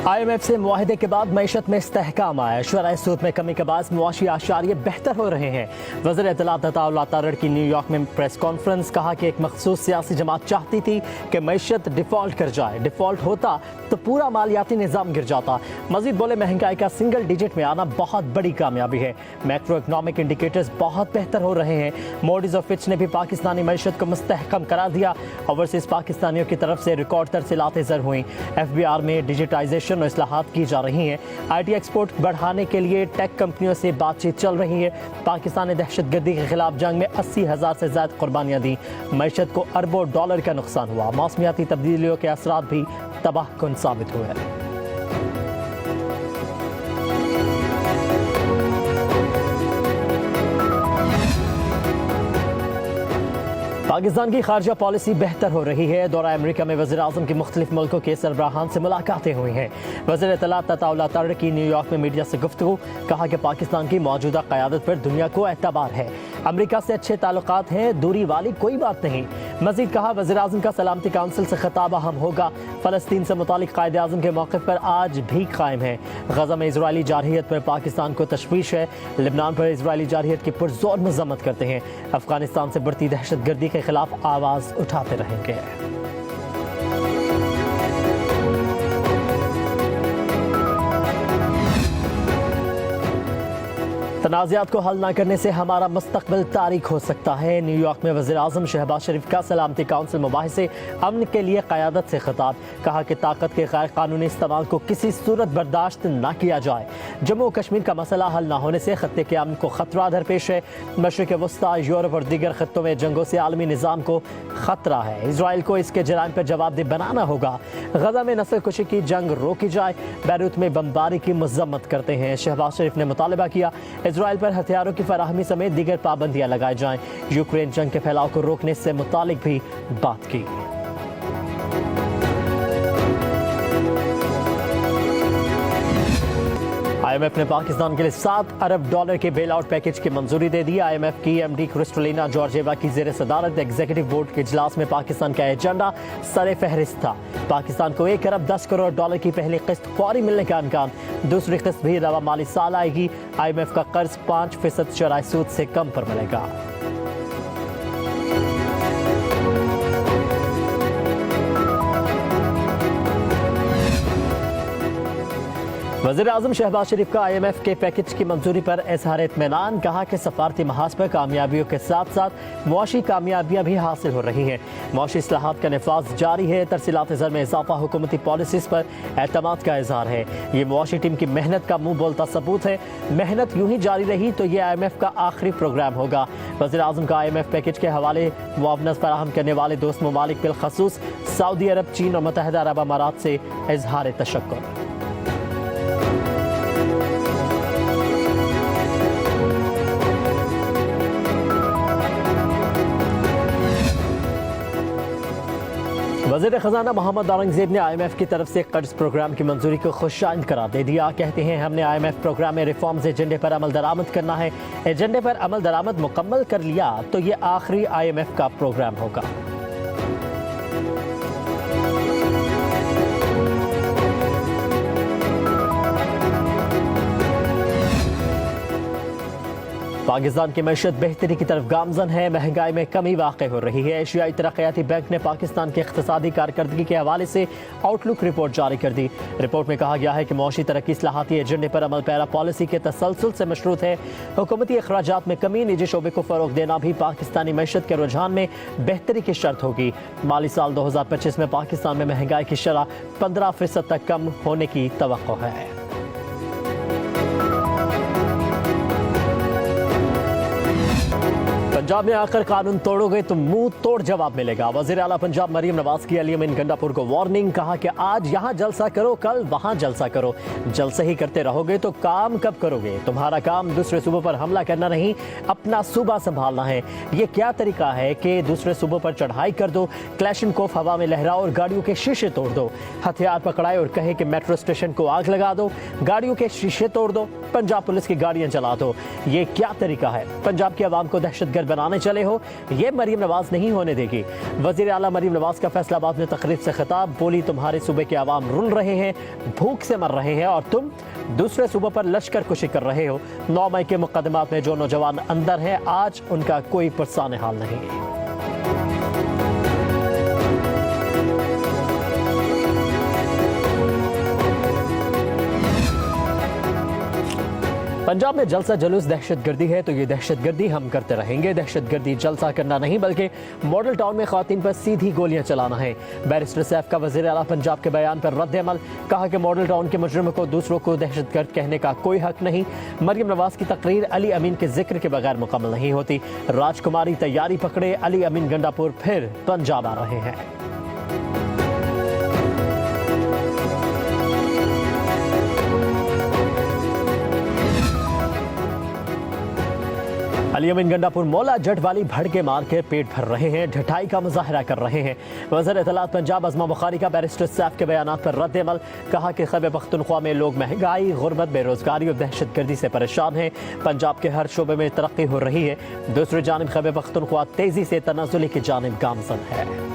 IMF से मुआहदे के बाद मईशत में इस्तेहकाम आया। शुराए सूद में कमी के बाद मुआशी आशारिये बेहतर हो रहे हैं। वज़ीर इत्तलात अताउल्लाह तारड़ की न्यूयॉर्क में प्रेस कॉन्फ्रेंस, कहा कि एक मखसूस सियासी जमात चाहती थी कि मईशत डिफ़ॉल्ट कर जाए। डिफ़ॉल्ट होता तो पूरा मालियाती निज़ाम गिर जाता। मजीद बोले, महंगाई का सिंगल डिजिट में आना बहुत बड़ी कामयाबी है। मैक्रो इकनॉमिक इंडिकेटर्स बहुत बेहतर हो रहे हैं। मोडीज और फिच ने भी पाकिस्तानी मईशत को मुस्तहकम करार दिया। ओवरसीज पाकिस्तानियों की तरफ से रिकॉर्ड तरसीलातें ज़र हुई। FBR में डिजिटाइजेशन और इस्लाहात की जा रही हैं। IT एक्सपोर्ट बढ़ाने के लिए टेक कंपनियों से बातचीत चल रही है। पाकिस्तान ने दहशतगर्दी के खिलाफ जंग में 80,000 से ज़्यादा कुर्बानियाँ दी। मईशत को अरबों डॉलर का नुकसान हुआ। मौसमियाती तब्दीलियों के असरात भी तबाहकुन साबित हुए। पाकिस्तान की खारजा पॉलिसी बेहतर हो रही है। दौरा अमेरिका में वज़ीर आज़म की मुख्तलिफ मुल्कों के सरबराहान से मुलाकातें हुई हैं। वज़ीर इत्तलात अताउल्लाह तारड़ की न्यूयॉर्क में मीडिया से गुफ्तगू, कहा कि पाकिस्तान की मौजूदा क़यादत पर दुनिया को एतबार है। अमेरिका से अच्छे ताल्लुकात हैं, दूरी वाली कोई बात नहीं। मजीद कहा, वज़ीर आज़म का सलामती काउंसिल से खिताब अहम होगा। फ़लस्तीन से मुतालिक कायदे आज़म के मौक़िफ़ पर आज भी कायम है। गज़ा में इजरायली जारहियत पर पाकिस्तान को तशवीश है। लिबनान पर इजरायली जारहियत की पुरज़ोर मज़म्मत करते हैं। अफगानिस्तान से बढ़ती दहशतगर्दी के खिलाफ आवाज़ उठाते रहेंगे। तनाज़ात को हल न करने से हमारा मुस्तक़बिल तारीख हो सकता है। न्यूयॉर्क में वज़ीर आज़म शहबाज शरीफ का सलामती काउंसिल मुबाहिसे अमन के लिए क़यादत से खिताब, कहा कि ताकत के गैर कानूनी इस्तेमाल को किसी सूरत बर्दाश्त न किया जाए। जम्मू कश्मीर का मसला हल न होने से खत्ते के अमन को खतरा दरपेश है। मशरिक़ वस्ता, यूरोप और दीगर खत्तों में जंगों से आलमी निज़ाम को खतरा है। इसराइल को इसके जराइम पर जवाबदेह बनाना होगा। गज़ा में नस्ल कुशी की जंग रोकी जाए। बैरूत में बमबारी की मज़म्मत करते हैं। शहबाज शरीफ ने मुतालबा किया इजराइल पर हथियारों की फराहमी समेत दीगर पाबंदियां लगाई जाएं। यूक्रेन जंग के फैलाव को रोकने से मुतालिक भी बात की। IMF ने पाकिस्तान के लिए $7 अरब के बेल आउट पैकेज की मंजूरी दे दी। IMF की MD क्रिस्टलिना जॉर्जिएवा की ज़ेर सदारत एग्जीक्यूटिव बोर्ड के इजलास में पाकिस्तान का एजेंडा सरे फहरिस्त था। पाकिस्तान को $1 अरब 10 करोड़ की पहली किस्त फौरी मिलने का इम्कान। दूसरी किस्त भी रवा माली साल आएगी। IMF का कर्ज 5% शरह सूद से कम पर मिलेगा। वज़ीर आज़म शहबाज शरीफ का IMF के पैकेज की मंजूरी पर इज़हार इत्मीनान, कहा कि सफारती महाज पर कामयाबियों के साथ साथ मुआशी कामयाबियाँ भी हासिल हो रही हैं। मुआशी इस्लाहात का नफाज जारी है। तरसीलात ज़र में इजाफा, हुकूमती पॉलिसीज़ पर एतमाद का इज़हार है। ये मुआशी टीम की मेहनत का मुँह बोलता सबूत है। मेहनत यूँ ही जारी रही तो ये IMF का आखिरी प्रोग्राम होगा। वज़ीर आज़म का IMF पैकेज के हवाले मुआवनत फराहम करने वाले दोस्त ममालिक बिलखसूस सऊदी अरब, चीन और मुत्तहिदा अरब अमारात से इज़हार तशक्कुर। वज़ीर ख़ज़ाना मोहम्मद औरंगज़ेब ने IMF की तरफ से कर्ज प्रोग्राम की मंजूरी को खुशाइंद करार दे दिया। कहते हैं, हमने IMF प्रोग्राम में रिफॉर्म्स एजेंडे पर अमल दरामद करना है। एजेंडे पर अमल दरामद मुकम्मल कर लिया तो ये आखिरी IMF का प्रोग्राम होगा। पाकिस्तान की मैशत बेहतरी की तरफ गामजन है। महंगाई में कमी वाक़ई हो रही है। एशियाई तरक्याती बैंक ने पाकिस्तान की इक़्तिसादी कारकर्दगी के हवाले से आउटलुक रिपोर्ट जारी कर दी। रिपोर्ट में कहा गया है कि मौशी तरक्की इस्लाहाती एजेंडे पर अमल पैरा पॉलिसी के तसलसल से मशरूत है। हुकूमती अखराजात में कमी, निजी शोबे को फ़रोग़ देना भी पाकिस्तानी मैशत के रुझान में बेहतरी की शर्त होगी। माली साल 2025 में पाकिस्तान में महंगाई की शरह 15% तक कम होने की तवक्को है। पंजाब में आकर कानून तोड़ोगे तो मुंह तोड़ जवाब मिलेगा। वज़ीर आला पंजाब मरीम नवाज की अली अमीन गंडापुर को वार्निंग, कहा कि आज यहाँ जलसा करो, कल वहाँ जलसा करो। जलसे ही करते रहोगे तो काम कब करोगे? तुम्हारा काम दूसरे सूबों पर हमला करना नहीं, अपना सूबा संभालना है। ये क्या तरीका है कि दूसरे सूबों पर चढ़ाई कर दो, क्लैशनकोफ हवा में लहराओ और गाड़ियों के शीशे तोड़ दो। हथियार पकड़ाए और कहे कि मेट्रो स्टेशन को आग लगा दो, गाड़ियों के शीशे तोड़ दो, पंजाब पुलिस की गाड़ियाँ जला दो। ये क्या तरीका है? पंजाब की आवाम को दहशतगर्द बनाने चले हो, ये मरीम नवाज नहीं होने देगी। वजीर आला मरीम नवाज का फैसलाबाद में तकरीब से खिताब, बोली तुम्हारे सूबे के आवाम रुल रहे हैं, भूख से मर रहे हैं और तुम दूसरे सूबों पर लश्कर कुशी कर रहे हो। 9 मई के मुकदमात में जो नौजवान अंदर हैं, आज उनका कोई पुरसाने हाल नहीं। पंजाब में जलसा जुलूस दहशतगर्दी है तो ये दहशतगर्दी हम करते रहेंगे। दहशतगर्दी जलसा करना नहीं बल्कि मॉडल टाउन में खवातीन पर सीधी गोलियां चलाना है। बैरिस्टर सैफ का वज़ीर आला पंजाब के बयान पर रद्द अमल, कहा कि मॉडल टाउन के मुजरिमों को दूसरों को दहशतगर्द कहने का कोई हक नहीं। मरीम नवाज की तकरीर अली अमीन के जिक्र के बगैर मुकम्मल नहीं होती। राजकुमारी तैयारी पकड़े, अली अमीन गंडापुर फिर पंजाब आ रहे हैं। अली अमीन गंडापुर मौला जट वाली भड़के मार के पेट भर रहे हैं, ढठाई का मुजाहरा कर रहे हैं। वज़ीर इत्तलात पंजाब अज़मा बुखारी का बैरिस्टर सैफ के बयानात पर रद्द अमल, कहा कि खैबर पख्तूनख्वा में लोग महंगाई, गुर्बत, बेरोजगारी और दहशतगर्दी से परेशान हैं। पंजाब के हर शोबे में तरक्की हो रही है। दूसरी जानिब खैबर पख्तूनख्वा तेजी से तनाज़ुली की जानिब गामज़न है।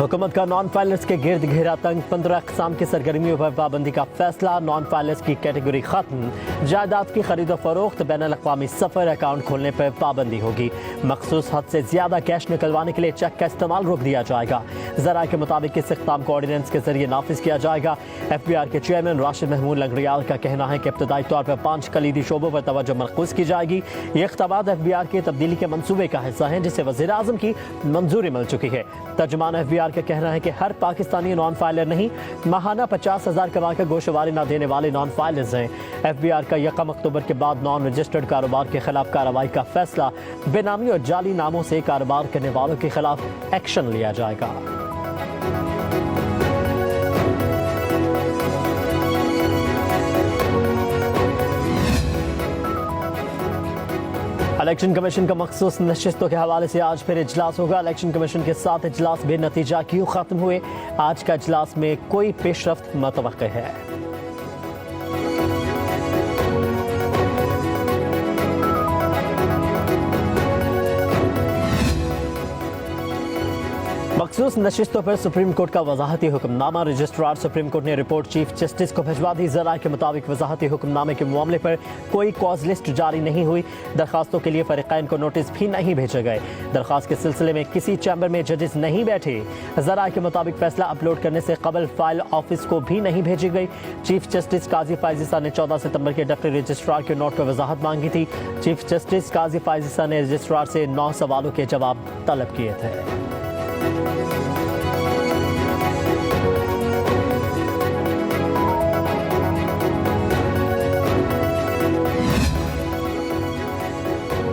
हुकूमत का नॉन फाइलर्स के गिर्द घेरा तंग, 15 अक़साम की सरगर्मियों पर पाबंदी का फैसला। नॉन फाइलर्स की कैटेगरी खत्म, जायदाद की खरीदो फरोख्त, बैनुल-अक़वामी सफ़र, अकाउंट खोलने पर पाबंदी होगी। मखसूस हद से ज़्यादा कैश निकलवाने के लिए चेक का इस्तेमाल रोक दिया जाएगा। ज़रा के मुताबिक इस इक़दाम को ऑर्डिनेंस के जरिए नाफिज किया जाएगा। FBR के चेयरमैन राशिद महमूद लंगरियाल का कहना है कि इब्तदाई तौर पर 5 कलीदी शोबों पर तवज्जो मरकूज़ की जाएगी। ये इक़दामात FBR के तब्दीली के मनसूबे का हिस्सा हैं, जिसे वज़ीर आज़म की मंजूरी मिल चुकी है। तर्जुमान FBR का कहना है कि हर पाकिस्तानी नॉन फाइलर नहीं, माहाना 50,000 कमा कर गोशवारी न देने वाले नॉन फाइलर्स हैं। FBR का 1 अक्टूबर के बाद नॉन रजिस्टर्ड कारोबार के खिलाफ कार्रवाई का फैसला, बेनामी और जाली नामों से कारोबार करने वालों के खिलाफ एक्शन लिया जाएगा। इलेक्शन कमीशन का मखसूस नशिस्तों के हवाले से आज फिर इजलास होगा। इलेक्शन कमीशन के 7 इजलास बेनतीजा क्यों खत्म हुए? आज का इजलास में कोई पेशरफ्त मुतवक्किह है। मखसूस नशिस्तों पर सुप्रीम कोर्ट का वजाहती हुक्मनामा, रजिस्ट्रार सुप्रीम कोर्ट ने रिपोर्ट चीफ जस्टिस को भिजवा दी। जरा के मुताबिक वजाहती हुक्मनामे के मामले पर कोई कॉज लिस्ट जारी नहीं हुई। दरखास्तों के लिए फरीक़ैन को नोटिस भी नहीं भेजे गए। दरखास्त के सिलसिले में किसी चैम्बर में जजेस नहीं बैठे। जरा के मुताबिक फैसला अपलोड करने से कबल फाइल ऑफिस को भी नहीं भेजी गई। चीफ जस्टिस काजी फायजीसा ने 14 सितंबर के डिप्टी रजिस्ट्रार के नोट पर वजाहत मांगी थी। चीफ जस्टिस काजी फायजीसा ने रजिस्ट्रार से 9 सवालों के जवाब तलब किए थे।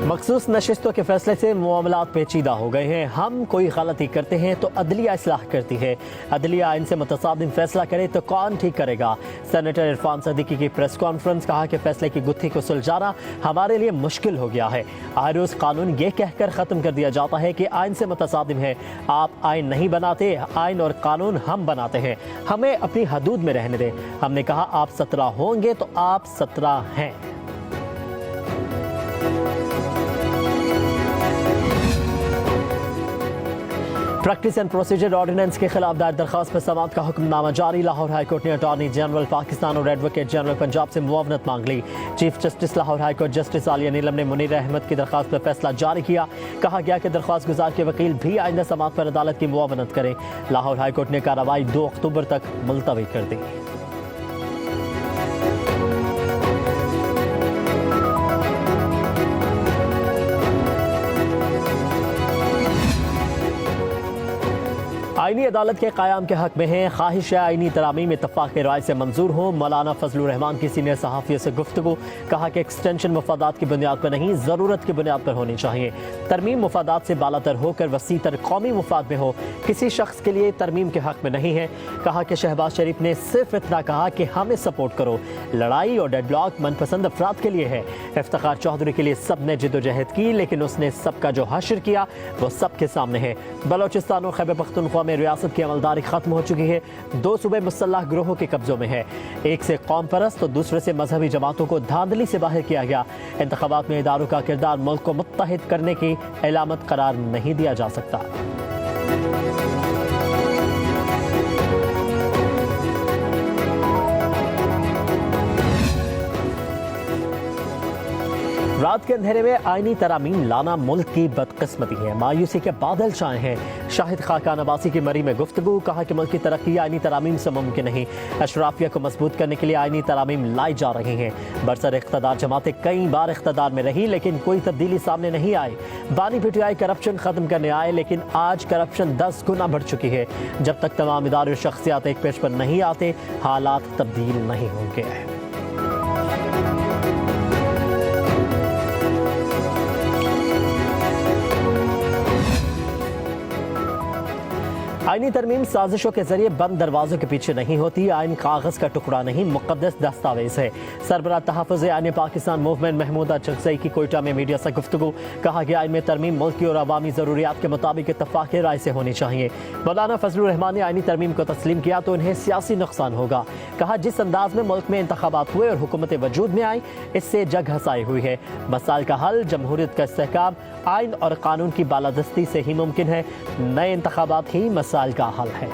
मखसूस नशिस्तों के फैसले से मामलात पेचीदा हो गए हैं। हम कोई गलती करते हैं तो अदलिया इस्लाह करती है, अदलिया आइन से मुतसादिम फैसला करे तो कौन ठीक करेगा? सेनेटर इरफान सदीकी की प्रेस कॉन्फ्रेंस, कहा कि फैसले की गुत्थी को सुलझाना हमारे लिए मुश्किल हो गया है। हर रोज़ कानून ये कहकर ख़त्म कर दिया जाता है कि आइन से मुतसादिम है। आप आइन नहीं बनाते, आइन और कानून हम बनाते हैं। हमें अपनी हदूद में रहने दें। हमने कहा आप 17 होंगे तो आप 17 हैं। प्रैक्टिस एंड प्रोसीजर ऑर्डिनेंस के खिलाफ दायर दरखास्त पर समाअत का हुक्मनामा जारी। लाहौर हाईकोर्ट ने अटॉर्नी जनरल पाकिस्तान और एडवोकेट जनरल पंजाब से मुआवनत मांग ली। Chief justice Lahore high court justice Aaliya Neelam ने मुनीर अहमद की दरखास्त पर फैसला जारी किया। कहा गया कि दरखास्त गुजार के वकील भी आइंदा समाअत पर अदालत की मुआवनत करें। लाहौर हाईकोर्ट ने कार्रवाई 2 अक्टूबर तक मुलतवी कर दी। आईनी अदालत के क़याम के हक में हैं। ख्वाहिश आईनी तरामीम इत्तफ़ाक़ राय से मंजूर हो। मौलाना फजलुर रहमान की सीनियर सहाफ़ियों से गुफ्तगू, कहा कि एक्सटेंशन मुफादात की बुनियाद पर नहीं, ज़रूरत की बुनियाद पर होनी चाहिए। तरमीम मुफादात से बालातर होकर वसीतर कौमी मुफाद में हो, किसी शख्स के लिए तरमीम के हक में नहीं है। कहा कि शहबाज शरीफ ने सिर्फ इतना कहा कि हमें सपोर्ट करो। लड़ाई और डेडलॉक मनपसंद अफराद के लिए है। इफ्तिखार चौधरी के लिए सब ने जिदोजहद की, लेकिन उसने सबका जो हश्र किया वो सबके सामने है। बलोचिस्तान और खैबर पख्तूनख्वा में रियासत की अमलदारी खत्म हो चुकी है। 2 सूबे मुसल्लह गिरोहों के कब्जों में है। एक से कौम परस्त तो दूसरे से मजहबी जमातों को धांधली से बाहर किया गया। इंतखाबात में इदारों का किरदार मुल्क को मुत्तहिद करने की अलामत करार नहीं दिया जा सकता। रात के अंधेरे में आईनी तरामीम लाना मुल्क की बदकिस्मती है। मायूसी के बादल छाए हैं। शाहिद खाकान अब्बासी की मरी में गुफ्तगू, कहा कि मुल्क की तरक्की आईनी तरामीम से मुमकिन नहीं। अशराफिया को मजबूत करने के लिए आईनी तरामीम लाई जा रही हैं। बरसर इख्तदार जमातें कई बार इख्तदार में रही लेकिन कोई तब्दीली सामने नहीं आई। बानी पीटीआई करप्शन खत्म करने आए लेकिन आज करप्शन 10 गुना बढ़ चुकी है। जब तक तमाम इदारे और शख्सियात एक पेश पर नहीं आते हालात तब्दील नहीं होंगे। आईनी तरमीम साजिशों के जरिए बंद दरवाजों के पीछे नहीं होती। आइन कागज का टुकड़ा नहीं, मुकद्दस दस्तावेज है। सरबराह तहफ़्फ़ुज़ आइन पाकिस्तान मूवमेंट महमूदा चगज़ई की कोयटा में मीडिया से गुफ्तगू, कहा कि आइन में तरमीम मुल्क की और अवामी ज़रूरियात के मुताबिक इत्तफ़ाक़ राय से होनी चाहिए। मौलाना फजलुर रहमान ने आइनी तरमीम को तस्लीम किया तो उन्हें सियासी नुकसान होगा। कहा जिस अंदाज में मुल्क में इंतखाबात हुए और हुकूमत वजूद में आई इससे जग हसाई हुई है। मसाइल का हल जमहूरियत का इस्तेहकाम आइन और कानून की बालादस्ती से ही मुमकिन है। नए इंतखाबात ही मसाइल का हल है।